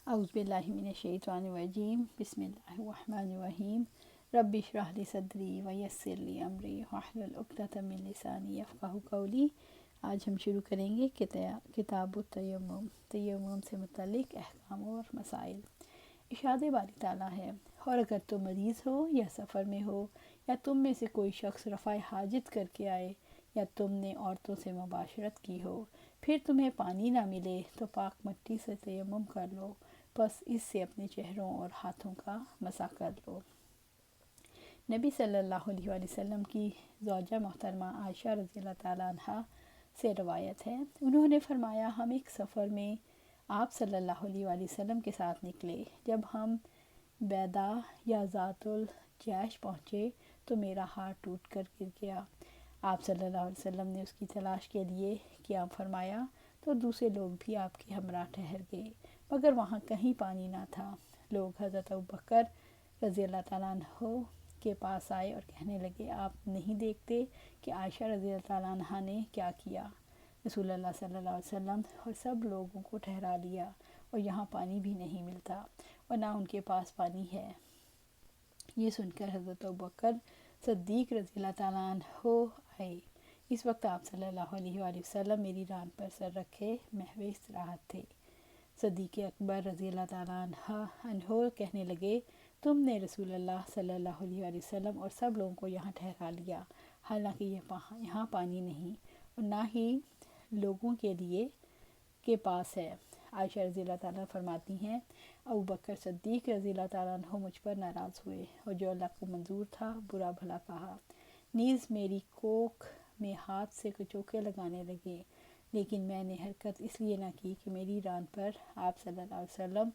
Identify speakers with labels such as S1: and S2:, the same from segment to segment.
S1: اعوذ باللہ من الشیطان الرجیم بسم اللہ الرحمن الرحیم رب اشرح لی صدری ویسر لی امری واحلل عقدۃ من لسانی یفقہوا قولی۔ آج ہم شروع کریں گے کتاب التیمم، تیمم سے متعلق احکام اور مسائل۔ ارشاد باری تعالیٰ ہے، اور اگر تم مریض ہو یا سفر میں ہو یا تم میں سے کوئی شخص رفع حاجت کر کے آئے یا تم نے عورتوں سے مباشرت کی ہو، پھر تمہیں پانی نہ ملے تو پاک مٹی سے تیمم کر لو، بس اس سے اپنے چہروں اور ہاتھوں کا مسح کر لو۔ نبی صلی اللہ علیہ وآلہ وسلم کی زوجہ محترمہ عائشہ رضی اللہ تعالیٰ عنہ سے روایت ہے، انہوں نے فرمایا، ہم ایک سفر میں آپ صلی اللہ علیہ وآلہ وسلم کے ساتھ نکلے۔ جب ہم بیدا یا ذات الجیش پہنچے تو میرا ہاتھ ٹوٹ کر گر گیا۔ آپ صلی اللہ علیہ وسلم نے اس کی تلاش کے لیے قیام فرمایا تو دوسرے لوگ بھی آپ کے ہمراہ ٹھہر گئے، مگر وہاں کہیں پانی نہ تھا۔ لوگ حضرت ابوبکر رضی اللہ تعالیٰ عنہ کے پاس آئے اور کہنے لگے، آپ نہیں دیکھتے کہ عائشہ رضی اللہ تعالیٰ عنہ نے کیا کیا؟ رسول اللہ صلی اللہ علیہ وسلم اور سب لوگوں کو ٹھہرا لیا اور یہاں پانی بھی نہیں ملتا اور نہ ان کے پاس پانی ہے۔ یہ سن کر حضرت ابوبکر صدیق رضی اللہ تعالیٰ عنہ آئے۔ اس وقت آپ صلی اللہ علیہ وآلہ وسلم میری ران پر سر رکھے محو استراحت تھے۔ صدیق اکبر رضی اللہ تعالیٰ عنہ کہنے لگے، تم نے رسول اللہ صلی اللہ علیہ وآلہ وسلم اور سب لوگوں کو یہاں ٹھہرا لیا، حالانکہ یہاں پانی نہیں اور نہ ہی لوگوں کے لیے کے پاس ہے۔ عائشہ رضی اللہ تعالیٰ فرماتی ہیں، ابوبکر صدیق رضی اللہ تعالیٰ عنہ مجھ پر ناراض ہوئے اور جو اللہ کو منظور تھا برا بھلا کہا، نیز میری کوکھ میں ہاتھ سے کچوکے لگانے لگے، لیکن میں نے حرکت اس لیے نہ کی کہ میری ران پر آپ صلی اللہ علیہ وسلم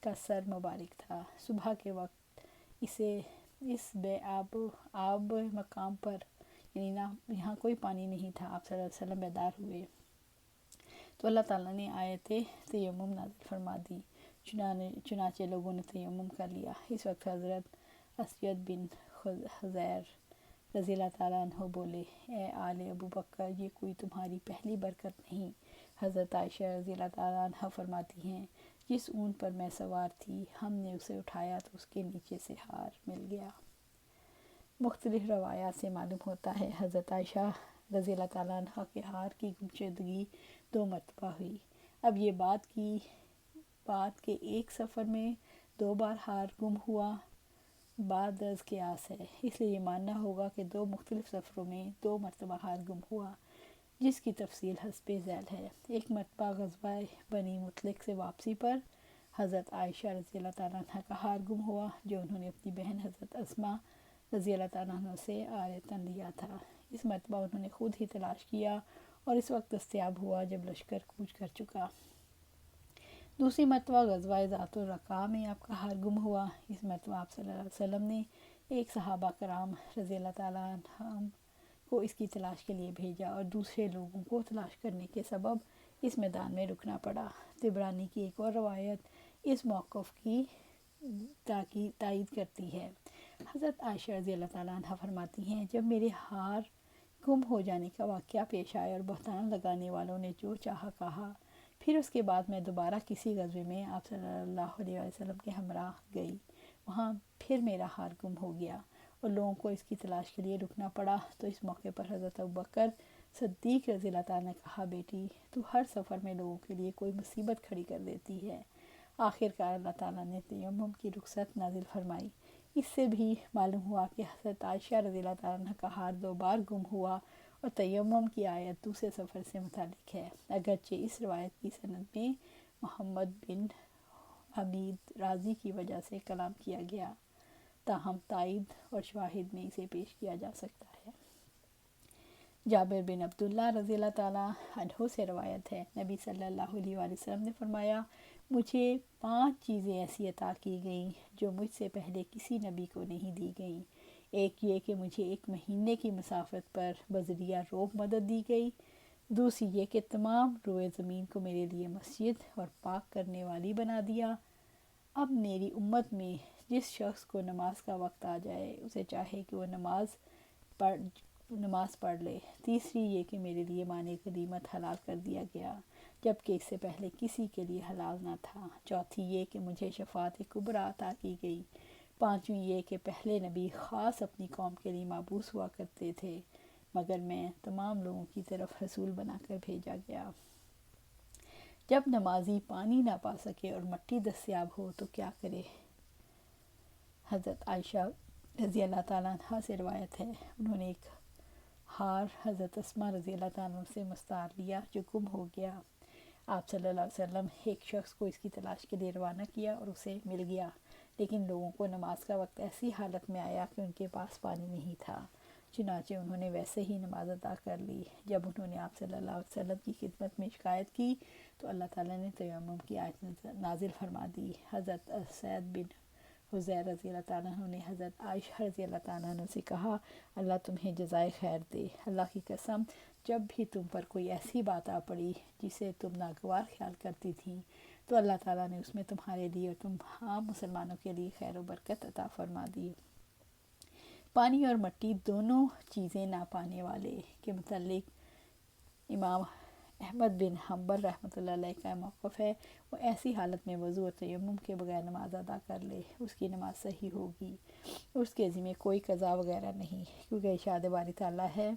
S1: کا سر مبارک تھا۔ صبح کے وقت اس بے آب مقام پر، یعنی یہاں کوئی پانی نہیں تھا، آپ صلی اللہ علیہ وسلم بیدار ہوئے تو اللہ تعالیٰ نے آیت تیمم نازل فرما دی، چنانچہ لوگوں نے تیمم کر لیا۔ اس وقت حضرت اسود بن حضیر رضی اللہ تعالیٰ عنہ بولے، اے آل ابوبکر، یہ کوئی تمہاری پہلی برکت نہیں۔ حضرت عائشہ رضی اللہ تعالیٰ عنہ فرماتی ہیں، جس اونٹ پر میں سوار تھی ہم نے اسے اٹھایا تو اس کے نیچے سے ہار مل گیا۔ مختلف روایات سے معلوم ہوتا ہے حضرت عائشہ رضی اللہ تعالیٰ عنہ کے ہار کی گمشدگی 2 مرتبہ ہوئی۔ اب یہ بات کہ ایک سفر میں 2 بار ہار گم ہوا بعد از قیاس ہے، اس لیے یہ ماننا ہوگا کہ 2 مختلف سفروں میں 2 مرتبہ ہار گم ہوا، جس کی تفصیل حسب ذیل ہے۔ ایک مرتبہ غزوہ بنی مطلق سے واپسی پر حضرت عائشہ رضی اللہ تعالیٰ عنہ کا ہار گم ہوا، جو انہوں نے اپنی بہن حضرت اسماء رضی اللہ تعالیٰ عنہ سے عاریۃً لیا تھا۔ اس مرتبہ انہوں نے خود ہی تلاش کیا اور اس وقت دستیاب ہوا جب لشکر کوچ کر چکا۔ دوسری مرتبہ غزوہ ذات الرقاع میں آپ کا ہار گم ہوا۔ اس مرتبہ آپ صلی اللہ علیہ وسلم نے ایک صحابہ کرام رضی اللہ تعالیٰ عنہم کو اس کی تلاش کے لیے بھیجا اور دوسرے لوگوں کو تلاش کرنے کے سبب اس میدان میں رکنا پڑا۔ طبرانی کی ایک اور روایت اس موقف کی تائید کرتی ہے۔ حضرت عائشہ رضی اللہ تعالیٰ عنہ فرماتی ہیں، جب میرے ہار گم ہو جانے کا واقعہ پیش آیا اور بہتان لگانے والوں نے جو چاہا کہا، پھر اس کے بعد میں دوبارہ کسی غزوے میں آپ صلی اللہ علیہ وسلم کے ہمراہ گئی، وہاں پھر میرا ہار گم ہو گیا اور لوگوں کو اس کی تلاش کے لیے رکنا پڑا، تو اس موقع پر حضرت ابوبکر صدیق رضی اللہ تعالیٰ نے کہا، بیٹی تو ہر سفر میں لوگوں کے لیے کوئی مصیبت کھڑی کر دیتی ہے۔ آخر کار اللہ تعالیٰ نے تیمم کی رخصت نازل فرمائی۔ اس سے بھی معلوم ہوا کہ حضرت عائشہ رضی اللہ تعالیٰ عنہ کا ہار 2 بار گم ہوا اور تیمم کی آیت دوسرے سفر سے متعلق ہے، اگرچہ اس روایت کی سند میں محمد بن حمید رازی کی وجہ سے کلام کیا گیا، تاہم تائید اور شواہد میں اسے پیش کیا جا سکتا ہے۔ جابر بن عبداللہ رضی اللہ تعالیٰ عنہ سے روایت ہے، نبی صلی اللہ علیہ وآلہ وسلم نے فرمایا، مجھے 5 چیزیں ایسی عطا کی گئیں جو مجھ سے پہلے کسی نبی کو نہیں دی گئیں۔ ایک یہ کہ مجھے 1 مہینے کی مسافت پر بذریعہ روح مدد دی گئی، دوسری یہ کہ تمام روئے زمین کو میرے لیے مسجد اور پاک کرنے والی بنا دیا۔ اب میری امت میں جس شخص کو نماز کا وقت آ جائے اسے چاہے کہ وہ نماز پڑھ لے۔ تیسری یہ کہ میرے لیے مانے غنیمت حلال کر دیا گیا۔ جبکہ اس سے پہلے کسی کے لیے حلال نہ تھا۔ چوتھی یہ کہ مجھے شفاعت کبریٰ عطا کی گئی۔ پانچویں یہ کہ پہلے نبی خاص اپنی قوم کے لیے مبعوث ہوا کرتے تھے، مگر میں تمام لوگوں کی طرف رسول بنا کر بھیجا گیا۔ جب نمازی پانی نہ پا سکے اور مٹی دستیاب ہو تو کیا کرے؟ حضرت عائشہ رضی اللہ تعالیٰ عنہ سے روایت ہے، انہوں نے ایک ہار حضرت اسماء رضی اللہ تعالیٰ عنہ سے مستعار لیا جو گم ہو گیا۔ آپ صلی اللہ علیہ وسلم ایک شخص کو اس کی تلاش کے لیے روانہ کیا اور اسے مل گیا، لیکن لوگوں کو نماز کا وقت ایسی حالت میں آیا کہ ان کے پاس پانی نہیں تھا، چنانچہ انہوں نے ویسے ہی نماز ادا کر لی۔ جب انہوں نے آپ صلی اللہ علیہ وسلم کی خدمت میں شکایت کی تو اللہ تعالیٰ نے تیمم کی آیت نازل فرما دی۔ حضرت سعید بن حضیر رضی اللہ تعالیٰ عنہ نے حضرت عائشہ رضی اللہ تعالیٰ عنہ سے کہا، اللہ تمہیں جزائے خیر دے، اللہ کی قسم جب بھی تم پر کوئی ایسی بات آ پڑی جسے تم ناگوار خیال کرتی تھیں تو اللہ تعالیٰ نے اس میں تمہارے لیے اور تمام مسلمانوں کے لیے خیر و برکت عطا فرما دی۔ پانی اور مٹی دونوں چیزیں نہ پانے والے کے متعلق امام احمد بن حنبل رحمۃ اللہ علیہ کا موقف ہے، وہ ایسی حالت میں وضو اور تیمم کے بغیر نماز ادا کر لے، اس کی نماز صحیح ہوگی، اس کے ذمہ کوئی قضا وغیرہ نہیں، کیونکہ ارشاد باری تعالیٰ ہے،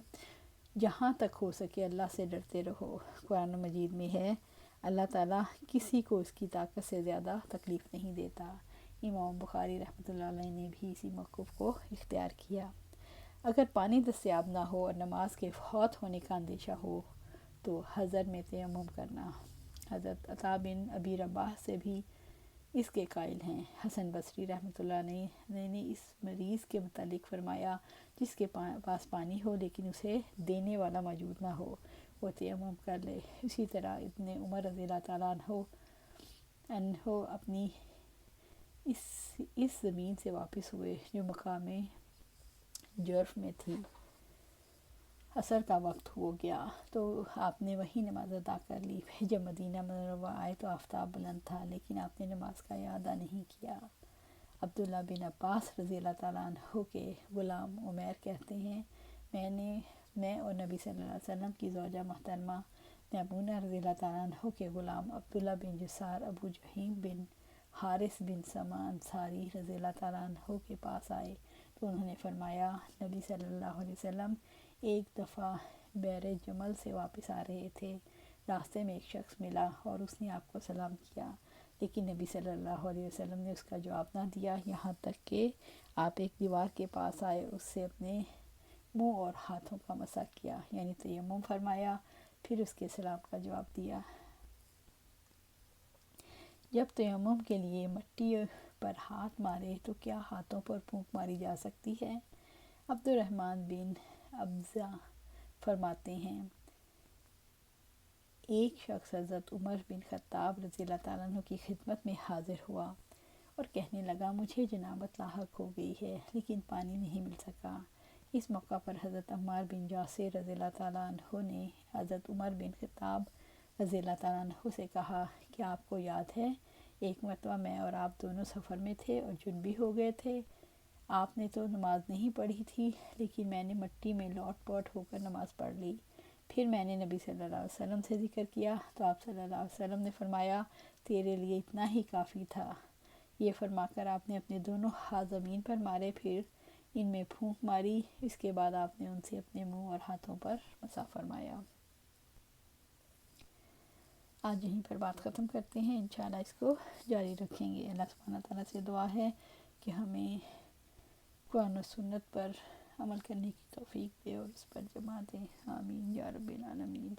S1: جہاں تک ہو سکے اللہ سے ڈرتے رہو۔ قرآن مجید میں ہے، اللہ تعالیٰ کسی کو اس کی طاقت سے زیادہ تکلیف نہیں دیتا۔ امام بخاری رحمۃ اللہ علیہ نے بھی اسی موقف کو اختیار کیا۔ اگر پانی دستیاب نہ ہو اور نماز کے فوت ہونے کا اندیشہ ہو تو حضر میں تیمم کرنا۔ حضرت عطا بن ابی رباح سے بھی اس کے قائل ہیں۔ حسن بصری رحمۃ اللہ علیہ نے اس مریض کے متعلق فرمایا، جس کے پاس پانی ہو لیکن اسے دینے والا موجود نہ ہو، وہ تیمم کر لے۔ اسی طرح ابن عمر رضی اللہ تعالیٰ عنہ اپنی اس زمین سے واپس ہوئے جو مقام جرف میں تھی۔ عصر کا وقت ہو گیا تو آپ نے وہی نماز ادا کر لی۔ پھر جب مدینہ منورہ آئے تو آفتاب بلند تھا، لیکن آپ نے نماز کا اعادہ نہیں کیا۔ عبداللہ بن عباس رضی اللہ تعالیٰ عنہ کے غلام عمیر کہتے ہیں، میں اور نبی صلی اللہ علیہ وسلم کی زوجہ محترمہ میمونہ رضی اللہ تعالیٰ عنہ کے غلام عبداللہ بن جسار ابو جہیم بن حارث بن سما انصاری رضی اللہ تعالیٰ عنہ کے پاس آئے تو انہوں نے فرمایا، نبی صلی اللہ علیہ وسلم ایک دفعہ بیر جمل سے واپس آ رہے تھے، راستے میں ایک شخص ملا اور اس نے آپ کو سلام کیا، لیکن نبی صلی اللہ علیہ وسلم نے اس کا جواب نہ دیا، یہاں تک کہ آپ ایک دیوار کے پاس آئے، اس سے اپنے منہ اور ہاتھوں کا مسح کیا، یعنی تیمم فرمایا، پھر اس کے سلام کا جواب دیا۔ جب تیمم کے لیے مٹی پر ہاتھ مارے تو کیا ہاتھوں پر پھونک ماری جا سکتی ہے؟ عبد الرحمن بن ابزہ فرماتے ہیں، ایک شخص حضرت عمر بن خطاب رضی اللہ تعالیٰ عنہ کی خدمت میں حاضر ہوا اور کہنے لگا، مجھے جنابت لاحق ہو گئی ہے لیکن پانی نہیں مل سکا۔ اس موقع پر حضرت عمار بن یاسر رضی اللہ تعالیٰ عنہ نے حضرت عمر بن خطاب رضی اللہ تعالیٰ عنہ سے کہا، کیا آپ کو یاد ہے ایک مرتبہ میں اور آپ دونوں سفر میں تھے اور جنبی ہو گئے تھے؟ آپ نے تو نماز نہیں پڑھی تھی، لیکن میں نے مٹی میں لوٹ پوٹ ہو کر نماز پڑھ لی۔ پھر میں نے نبی صلی اللہ علیہ وسلم سے ذکر کیا تو آپ صلی اللہ علیہ وسلم نے فرمایا، تیرے لیے اتنا ہی کافی تھا۔ یہ فرما کر آپ نے اپنے دونوں ہاتھ زمین پر مارے، پھر ان میں پھونک ماری، اس کے بعد آپ نے ان سے اپنے منہ اور ہاتھوں پر مسح فرمایا۔ آج یہیں پر بات ختم کرتے ہیں، انشاءاللہ اس کو جاری رکھیں گے۔ اللہ سبحانہ تعالیٰ سے دعا ہے کہ ہمیں قرآن و سنت پر عمل کرنے کی توفیق دے اور اس پر جمع دے، آمین یا رب العالمین۔